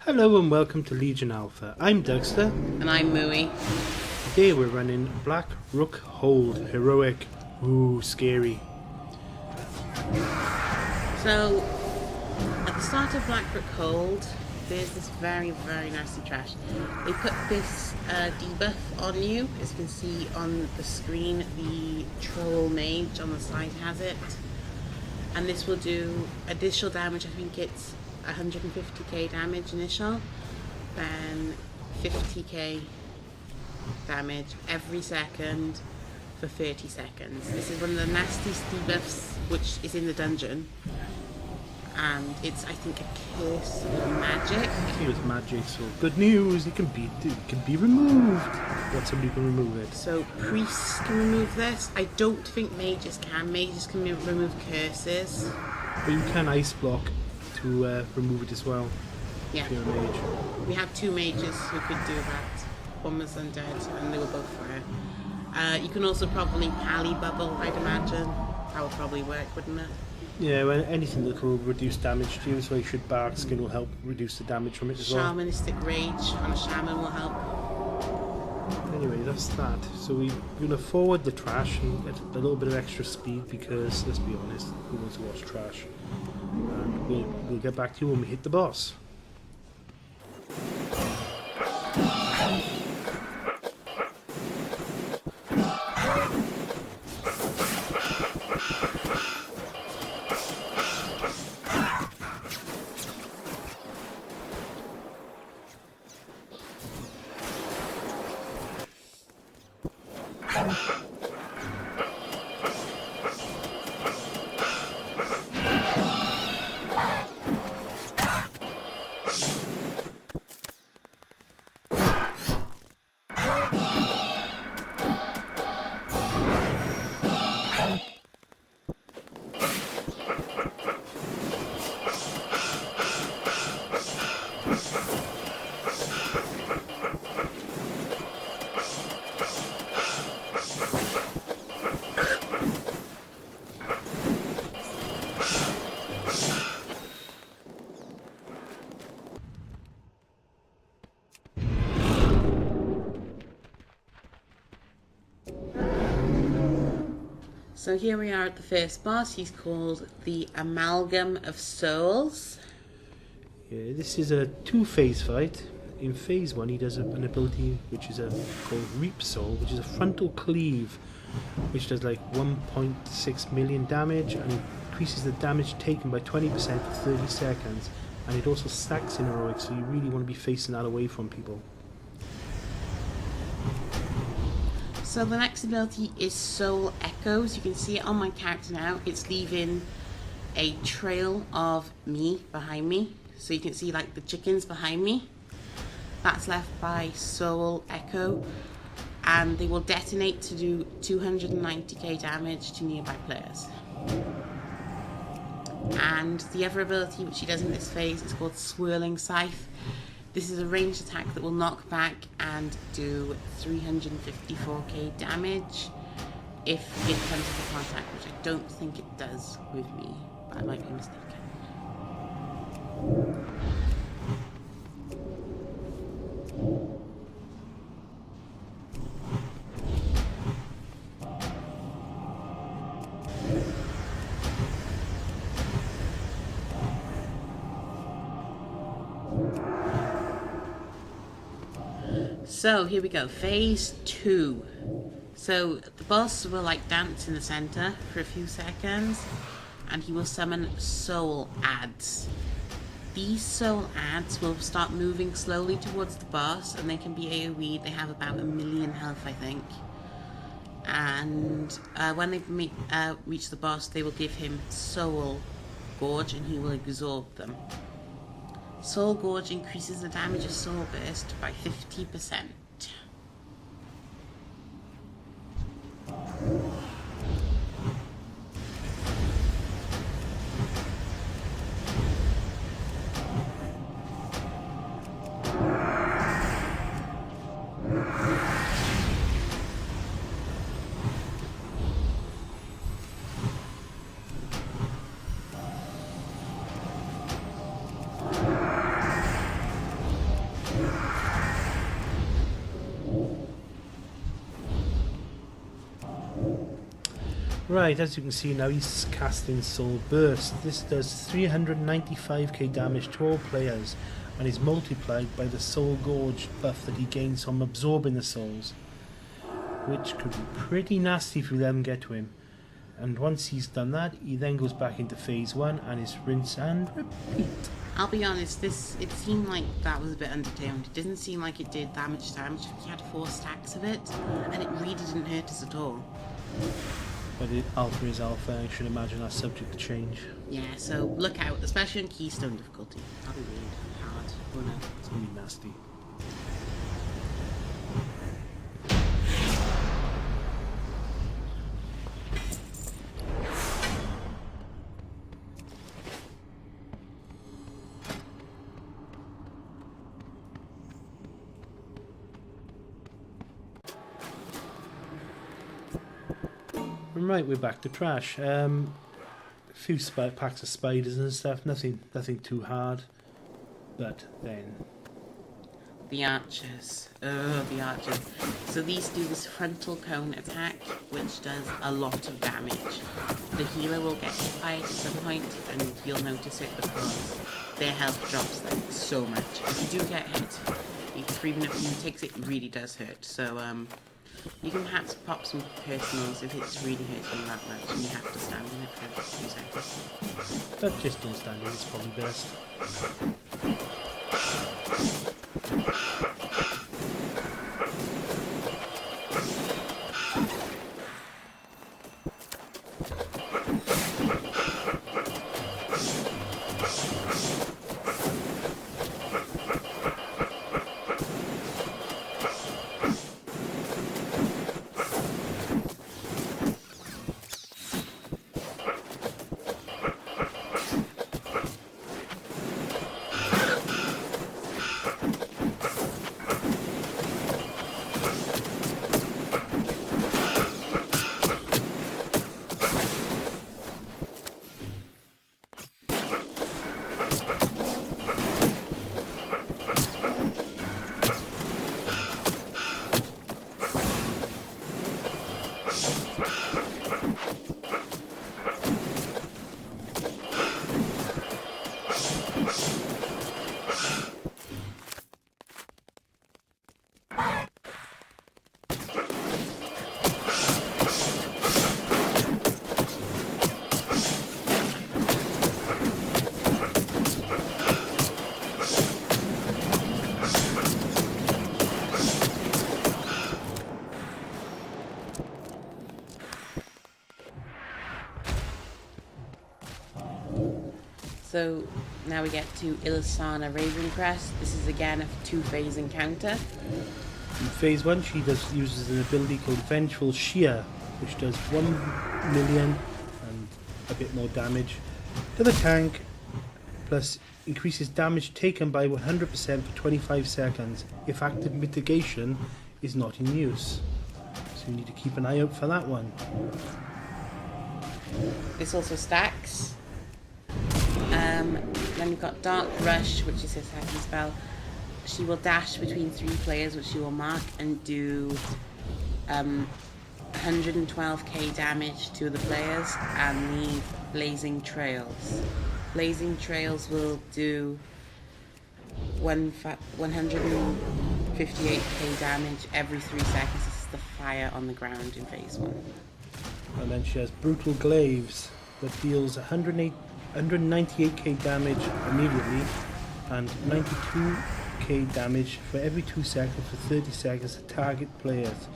Hello and welcome to Legion Alpha. I'm Dugster. And I'm Mooy. Today we're running Black Rook Hold Heroic. Ooh, scary. So, at the start of Black Rook Hold, there's this very nasty trash. They put this debuff on you. As you can see on the screen, the Troll Mage on the side has it. And this will do additional damage. I think it's 150k damage initial, then 50k damage every second for 30 seconds. This is one of the nastiest debuffs which is in the dungeon, and it's, I think, a curse of magic. I think it's magic, so good news, it can be removed. What, somebody can remove it? So priests can remove this. I don't think mages can. Mages can remove curses. But you can ice block to remove it as well. Yeah. If you're a mage. We had two mages who could do that. One was undead and they were both fire. You can also probably pally bubble, I'd imagine. That would probably work, wouldn't it? Yeah, well, anything that will reduce damage to you, so you should bark skin will help reduce the damage from it as well. Shamanistic rage on a shaman will help. Anyway, that's that. So we're going to forward the trash and get a little bit of extra speed because, let's be honest, who wants to watch trash? And we'll get back to you when we hit the boss. So here we are at the first boss. He's called the Amulet of Souls. Yeah, this is a two-phase fight. In phase 1 he does an ability which is called Reap Soul, which is a frontal cleave, which does like 1.6 million damage and increases the damage taken by 20% for 30 seconds, and it also stacks in heroic, so you really want to be facing that away from people. So the next ability is Soul Echoes. You can see it on my character now. It's leaving a trail of me behind me. So you can see like the chickens behind me. That's left by Soul Echo. And they will detonate to do 290k damage to nearby players. And the other ability which he does in this phase is called Swirling Scythe. This is a ranged attack that will knock back and do 354k damage if it comes into contact, which I don't think it does with me, but I might be mistaken. So here we go, phase 2. So the boss will like dance in the center for a few seconds and he will summon soul adds. These soul adds will start moving slowly towards the boss and they can be AoE. They have about 1 million health, I think. And when they reach the boss, they will give him Soul Gorge and he will absorb them. Soul Gorge increases the damage of Soul Burst by 50%. Right, as you can see now, he's casting Soul Burst. This does 395k damage to all players and is multiplied by the Soul Gorge buff that he gains from absorbing the souls, which could be pretty nasty if you let him get to him. And once he's done that, he then goes back into phase 1 and is rinse and repeat. I'll be honest, it seemed like that was a bit undertamed. It didn't seem like it did that much damage. We had 4 stacks of it, and it really didn't hurt us at all. But alpha is alpha, I should imagine that's subject to change. Yeah, so look out, especially in Keystone difficulty. That'll be weird, hard, oh no. It's going to be nasty. Right, we're back to trash. A few packs of spiders and stuff. Nothing too hard. But then The archers. Oh, the archers. So these do this frontal cone attack, which does a lot of damage. The healer will get hit by it at some point, and you'll notice it because their health drops like so much. If you do get hit, even if he takes it, it really does hurt. So you can perhaps pop some personals if it's really hurting you that much and you have to stand in it for a few seconds. but just don't stand in, it's probably best. So now we get to Ilisana Ravencrest. This is again a 2-phase encounter. In phase 1 she uses an ability called Vengeful Shear, which does 1 million and a bit more damage to the tank, plus increases damage taken by 100% for 25 seconds if active mitigation is not in use. So you need to keep an eye out for that one. This also stacks. Then we've got Dark Rush, which is her second spell. She will dash between 3 players, which she will mark, and do 112k damage to the players, and leave Blazing Trails. Blazing Trails will do 158k damage every 3 seconds. This is the fire on the ground in phase 1. And then she has Brutal Glaives that deals 198k damage immediately and 92k damage for every 2 seconds for 30 seconds to target players,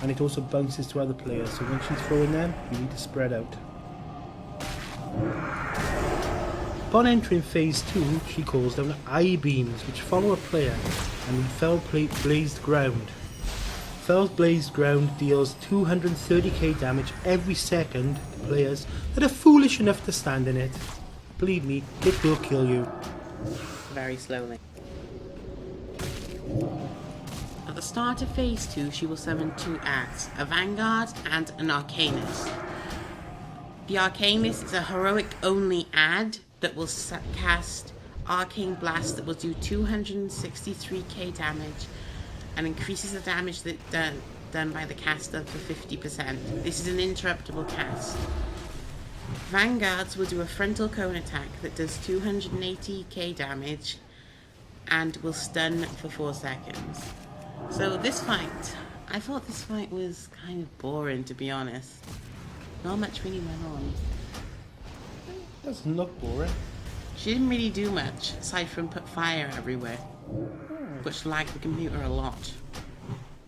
and it also bounces to other players, so when she's throwing them you need to spread out. Upon entering phase 2 she calls down eye beams which follow a player and in Fell Blazed Ground. Fell Blazed Ground deals 230k damage every second to players that are foolish enough to stand in it. Believe me, it will kill you. Very slowly. At the start of phase 2, she will summon 2 ads, a Vanguard and an Arcanist. The Arcanist is a heroic only ad that will cast Arcane Blast that will do 263k damage and increases the damage that done by the caster for 50%. This is an interruptible cast. Vanguards will do a frontal cone attack that does 280k damage and will stun for 4 seconds. So this fight, I thought this fight was kind of boring, to be honest. Not much really went on. Doesn't look boring. She didn't really do much, aside from put fire everywhere, which lagged the computer a lot.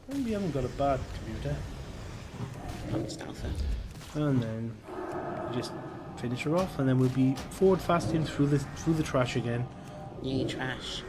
Maybe you haven't got a bad computer. Probably stealther. And then you just finish her off, and then we'll be forward fasting through the trash again. Yay, trash.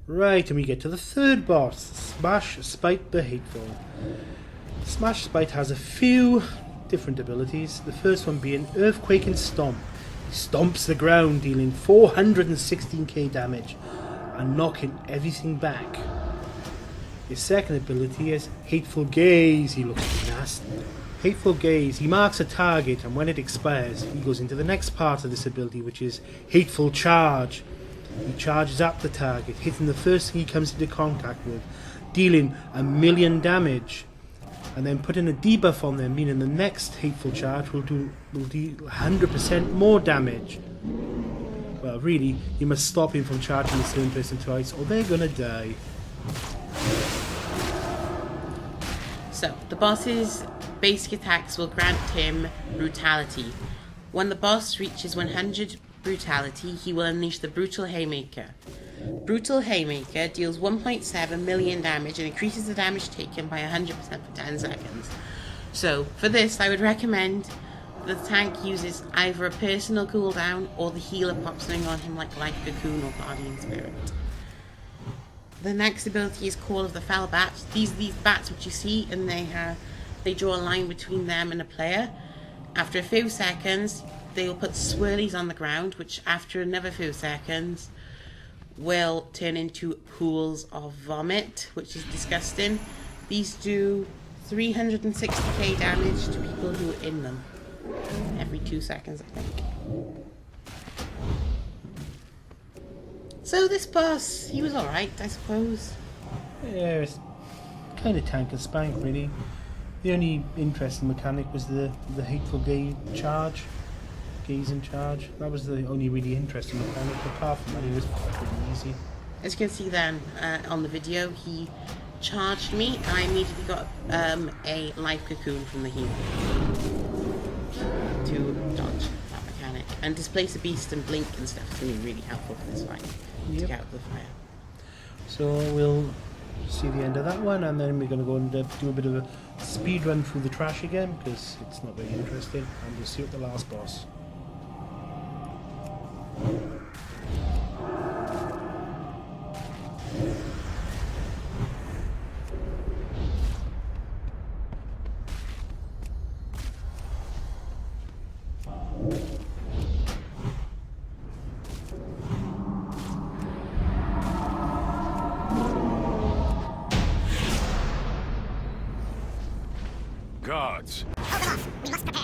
Right, and we get to the third boss, Smashspite the Hateful. Smashspite has a few different abilities, the first one being Earthquake and Stomp. He stomps the ground, dealing 416k damage and knocking everything back. His second ability is Hateful Gaze. He looks nasty. Hateful Gaze, he marks a target, and when it expires, he goes into the next part of this ability, which is Hateful Charge. He charges at the target, hitting the first thing he comes into contact with, dealing 1,000,000 damage, and then putting a debuff on them, meaning the next Hateful Charge will do 100% more damage. Well, really, you must stop him from charging the same person twice, or they're gonna die. So, the boss's basic attacks will grant him brutality. When the boss reaches 100 brutality, he will unleash the Brutal Haymaker. Brutal Haymaker deals 1.7 million damage and increases the damage taken by 100% for 10 seconds. So, for this, I would recommend the tank uses either a personal cooldown or the healer pops something on him like Life Cocoon or Guardian Spirit. The next ability is Call of the Fell Bats. These bats which you see, and they draw a line between them and a player. After a few seconds, they will put swirlies on the ground, which after another few seconds will turn into pools of vomit, which is disgusting. These do 360k damage to people who are in them every 2 seconds, I think. So this boss, he was alright, I suppose. Yeah, it's kind of tank and spank, really. The only interesting mechanic was the Hateful Gaze charge. Gaze and charge. That was the only really interesting mechanic. Apart from that, it was pretty easy. As you can see then on the video, he charged me and I immediately got a Life Cocoon from the healer to dodge that mechanic. And Displace a Beast and Blink and stuff is going to be really helpful for this fight. To get out of the fire. So we'll see the end of that one, and then we're going to go and do a bit of a speed run through the trash again, because it's not very interesting, and we'll see what the last boss. Guards. Hold them off. We must prepare.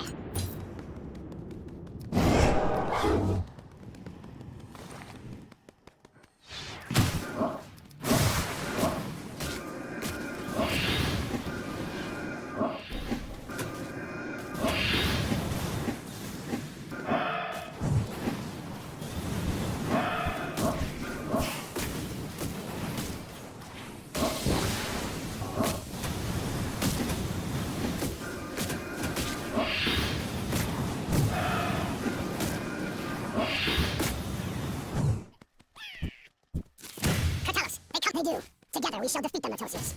They do. Together we shall defeat the Matosius.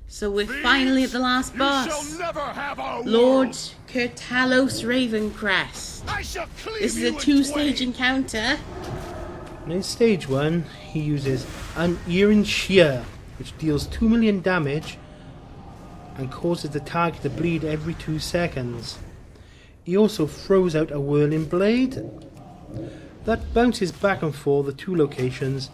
So we're finally at the last boss. Lord Kurtalos Ravencrest. This is a two-stage encounter. And in stage 1, he uses an Iron Shear, which deals 2 million damage and causes the target to bleed every 2 seconds. He also throws out a Whirling Blade that bounces back and forth the 2 locations,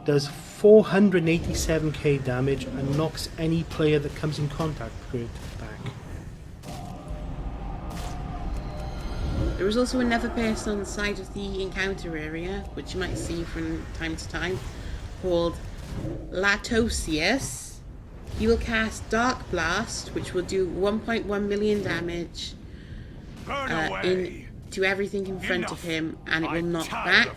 does 487k damage and knocks any player that comes in contact with it back. There is also another person on the side of the encounter area, which you might see from time to time, called Latosius. He will cast Dark Blast, which will do 1.1 million damage to everything in front of him, and it will knock back.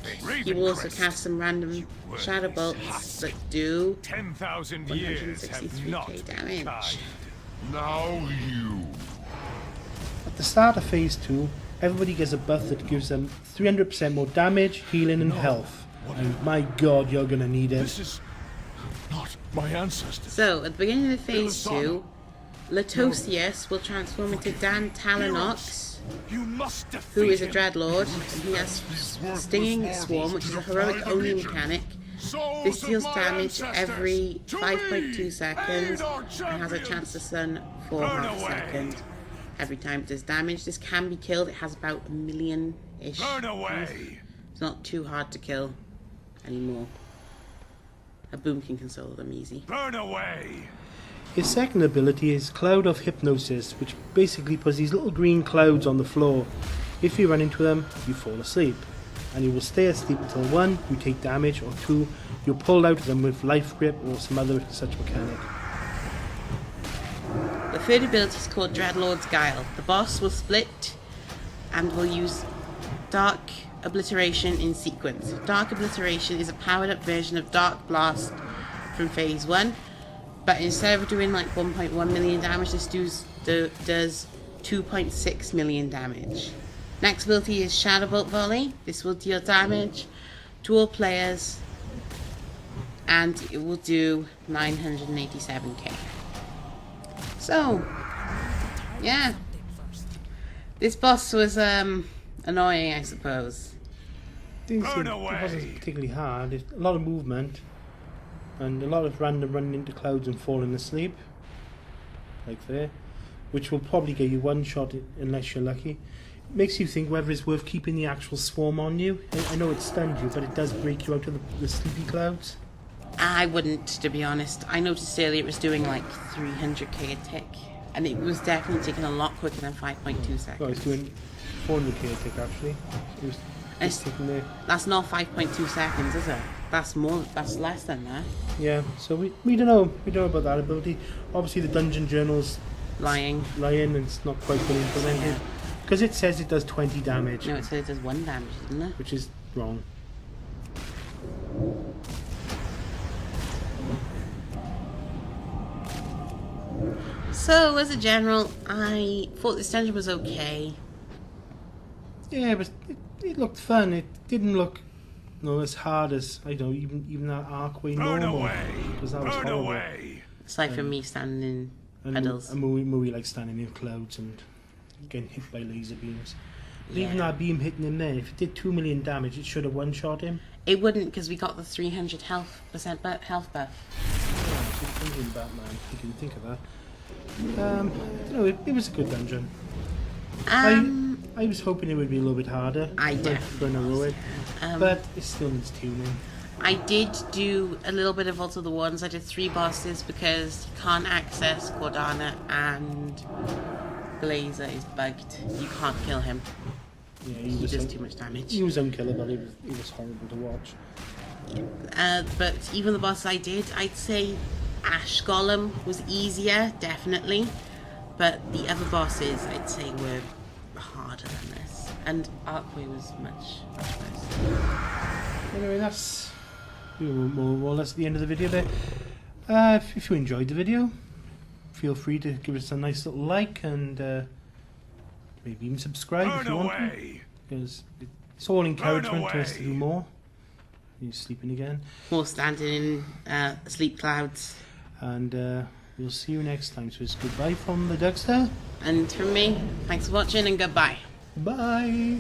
He will also cast some random shadow bolts that do 163k damage. Now you. At the start of phase 2, everybody gets a buff that gives them 300% more damage, healing and health. And my god, you're gonna need it. This is not my ancestors. So, at the beginning of phase 2, Latosius will transform into Dan Talanox, who is a Dreadlord, and he has Stinging Swarm, which is a heroic only mechanic. This deals damage every 5.2 seconds and has a chance to stun for half a second every time it does damage. This can be killed. It has about 1 million-ish. It's not too hard to kill anymore. A Moonkin can solo them easy. Burn away! His second ability is Cloud of Hypnosis, which basically puts these little green clouds on the floor. If you run into them, you fall asleep. And you will stay asleep until 1, you take damage, or 2, you're pulled out of them with Life Grip or some other such mechanic. The third ability is called Dreadlord's Guile. The boss will split and will use Dark Obliteration in sequence. Dark Obliteration is a powered up version of Dark Blast from phase 1, but instead of doing like 1.1 million damage, this does 2.6 million damage. Next ability is Shadow Bolt Volley. This will deal damage to all players and it will do 987k. So, yeah. This boss was annoying, I suppose. It wasn't particularly hard. There's a lot of movement and a lot of random running into clouds and falling asleep, like there, which will probably get you one shot unless you're lucky. makes you think whether it's worth keeping the actual swarm on you. I know it stunned you, but it does break you out of the sleepy clouds. I wouldn't, to be honest. I noticed earlier it was doing like 300k a tick, and it was definitely ticking a lot quicker than 5.2 seconds. No, it's doing 400k a tick actually. It was just ticking there. That's not 5.2 seconds, is it? That's more. That's less than that. Yeah, so we don't know. We don't know about that ability. Obviously, the dungeon journal's Lying. and it's not quite fully implemented because it says it does 20 damage. No, it says it does 1 damage, doesn't it? Which is wrong. So, as a general, I thought this dungeon was okay. Yeah, but it looked fun. It didn't look as hard as I don't know, even that Arcway Run normal, away! because that was Run horrible. away! Aside from me standing in puddles. And Mooy like standing in clouds and getting hit by laser beams. But even Yeah. that beam hitting him there, if it did 2 million damage, it should have one-shot him. It wouldn't, because we got the 300% health buff. Yeah, I keep thinking Batman. I didn't think of that. I don't know, it was a good dungeon. I was hoping it would be a little bit harder for an heroic, but it still needs tuning. I did do a little bit of Vault of the Wardens. I did 3 bosses because you can't access Cordana and Blazer is bugged. You can't kill him. Yeah, He does too much damage. He was unkillable. It was horrible to watch. But even the boss I did, I'd say Ash Golem was easier, definitely. But the other bosses, I'd say, were harder than this. And Arcway was much worse. Anyway, that's more or less the end of the video there. If you enjoyed the video, feel free to give us a nice little like and maybe even subscribe if you want to, because it's all encouragement to us to do more. You're sleeping again. More standing in sleep clouds. And we'll see you next time. So it's goodbye from the Dugster. And from me, thanks for watching and goodbye. Bye.